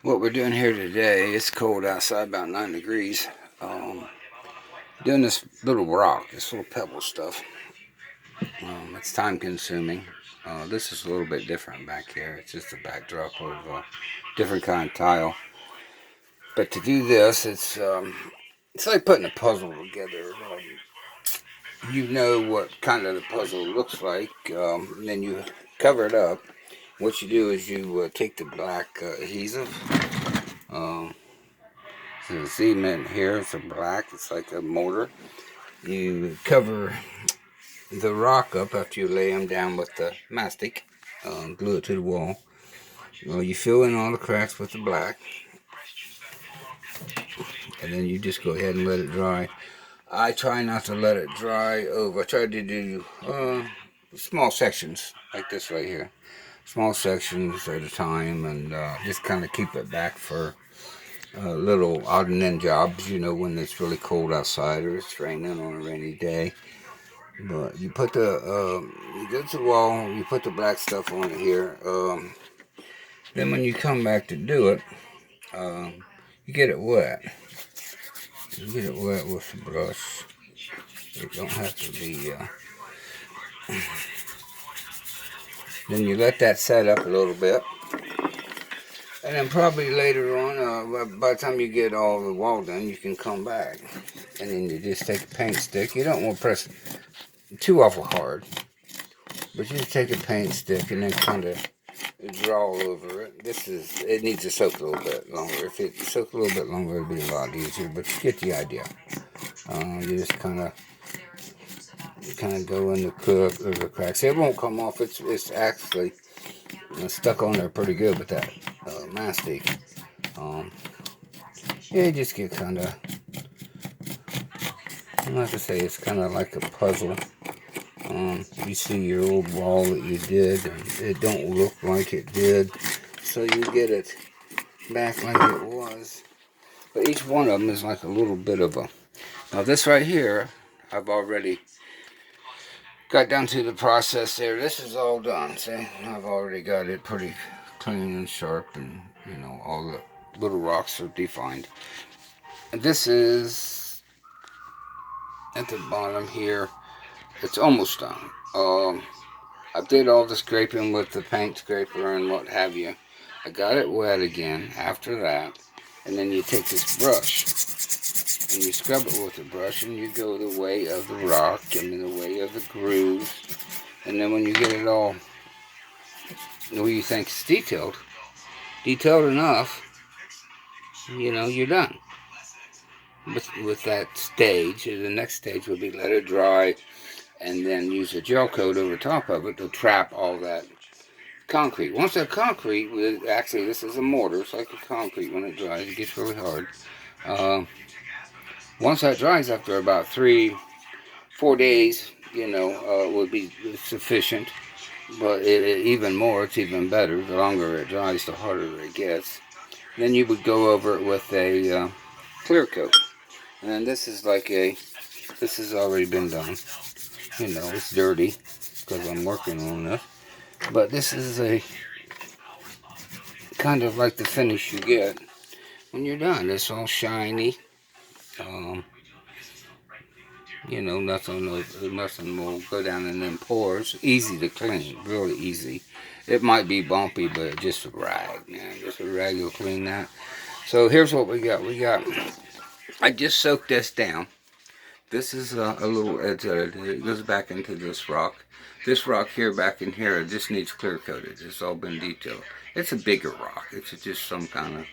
What we're doing here today, it's cold outside, about 9 degrees. Um, Doing this little rock, this little pebble stuff. It's time consuming. This is a little bit different back here. It's just a backdrop of a different kind of tile. But to do this, it's like putting a puzzle together. You know what kind of the puzzle looks like, and then you cover it up. What you do is you take the black adhesive. Um, the cement here is a black. It's like a mortar. You cover the rock up after you lay them down with the mastic. Glue it to the wall. Well, you fill in all the cracks with the black, and then you just go ahead and let it dry. I try not to let it dry over. I try to do small sections like this right here. Small sections at a time, and just kind of keep it back for little odd and end jobs, when it's really cold outside or it's raining on a rainy day. But you put you go to the wall, you put the black stuff on it here. Then when you come back to do it, you get it wet. You get it wet with the brush. It don't have to be. Then you let that set up a little bit. And then probably later on, by the time you get all the wall done, you can come back. And then you just take a paint stick. You don't want to press too awful hard. But you just take a paint stick and then kind of draw over it. It needs to soak a little bit longer. If it soaks a little bit longer, it'll be a lot easier. But you get the idea. You just kind of go in the cracks. It won't come off. It's actually stuck on there pretty good with that mastic. Yeah, you just get kind of. Like I say, it's kind of like a puzzle. You see your old wall that you did, and it don't look like it did, so you get it back like it was. But each one of them is like a little bit of a. Now this right here, I've already got down to the process there. This is all done. See, I've already got it pretty clean and sharp, and all the little rocks are defined. And this is at the bottom here. It's almost done. I did all the scraping with the paint scraper and what have you. I got it wet again after that, and then you take this brush and you scrub it with the brush, and you go the way of the rock and the way of the grooves, and then when you get it all the way you think it's detailed enough, you're done with that stage. The next stage will be let it dry, and then use a gel coat over top of it to trap all that concrete. Once that concrete, actually this is a mortar, it's like a concrete. When it dries, it gets really hard. Once that dries, after about 3-4 days, would be sufficient. But even more, it's even better. The longer it dries, the harder it gets. Then you would go over it with a clear coat. And this is this has already been done. It's dirty because I'm working on this. But this is a kind of like the finish you get when you're done. It's all shiny. Nothing will go down in them pores. Easy to clean, really easy. It might be bumpy, but just a rag, man. Just a rag will clean that. So here's what we got. I just soaked this down. This is a little edge that I did. It goes back into this rock. This rock here, back in here, it just needs clear coated. It's all been detailed. It's a bigger rock. It's just some kind of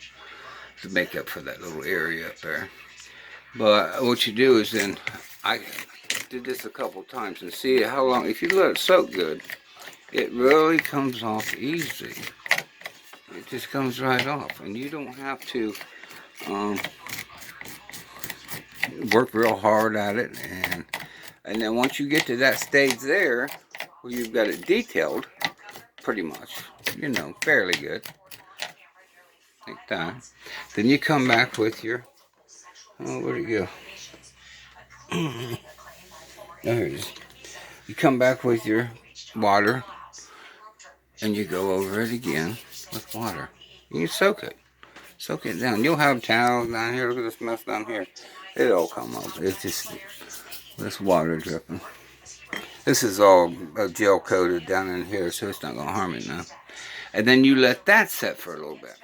to make up for that little area up there. But what you do is then, I did this a couple times and see how long, if you let it soak good, it really comes off easy. It just comes right off, and you don't have to work real hard at it. And then once you get to that stage there, where you've got it detailed, pretty much, fairly good, like that, then you come back with your, where'd it go? There it is. You come back with your water, and you go over it again with water. You can soak it. Soak it down. You'll have towels down here. Look at this mess down here. It'll come up. It's just this water dripping. This is all gel coated down in here, so it's not going to harm it now. And then you let that set for a little bit.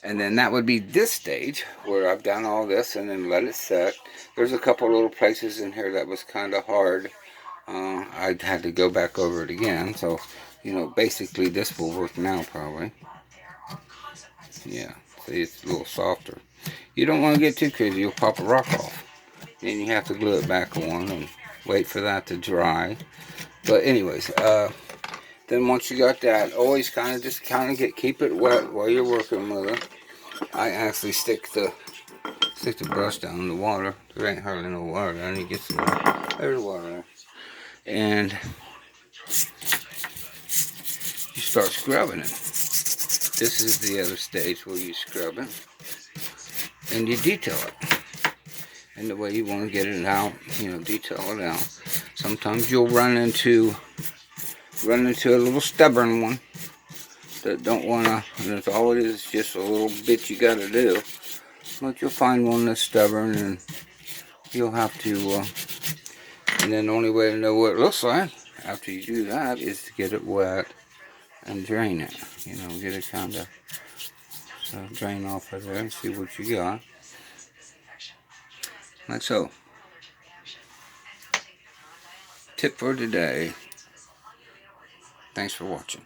And then that would be this stage where I've done all this and then let it set. There's a couple little places in here that was kind of hard. I had to go back over it again. So, you know, basically this will work now probably. Yeah, see, it's a little softer. You don't want to get too crazy. You'll pop a rock off. Then you have to glue it back on and wait for that to dry. But anyways, then once you got that, always keep it wet while you're working with it. I actually stick the brush down in the water. There ain't hardly no water there. I need to get some water. There's water there. And you start scrubbing it. This is the other stage where you scrub it. And you detail it. And the way you want to get it out, you know, detail it out. Sometimes you'll run into a little stubborn one that don't want to, and that's all it is, just a little bit you got to do. But you'll find one that's stubborn, and you'll have to, and then the only way to know what it looks like after you do that is to get it wet and drain it. You know, get it kind of drain off of there and see what you got. Like so. Tip for today. Thanks for watching.